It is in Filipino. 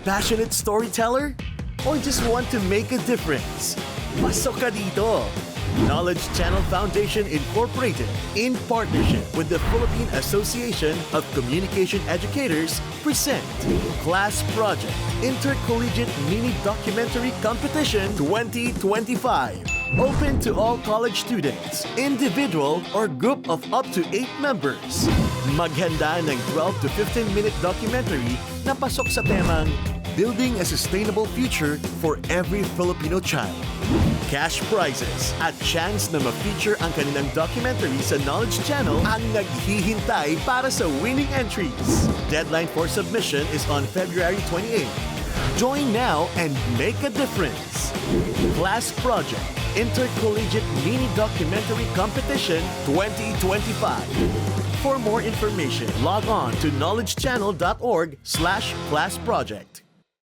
Passionate storyteller? Or just want to make a difference? Pasok ka dito! Knowledge Channel Foundation Incorporated, in partnership with the Philippine Association of Communication Educators, present Class Project Intercollegiate Mini Documentary Competition 2025. Open to all college students, individual or group of up to 8 members. Maghanda ng 12 to 15-minute documentary na pasok sa temang Building a Sustainable Future for Every Filipino Child. Cash prizes at chance na ma-feature ang kanilang documentary sa Knowledge Channel ang naghihintay para sa winning entries. Deadline for submission is on February 28. Join now and make a difference. Class Project Intercollegiate Mini Documentary Competition 2025. For more information, log on to knowledgechannel.org/classproject.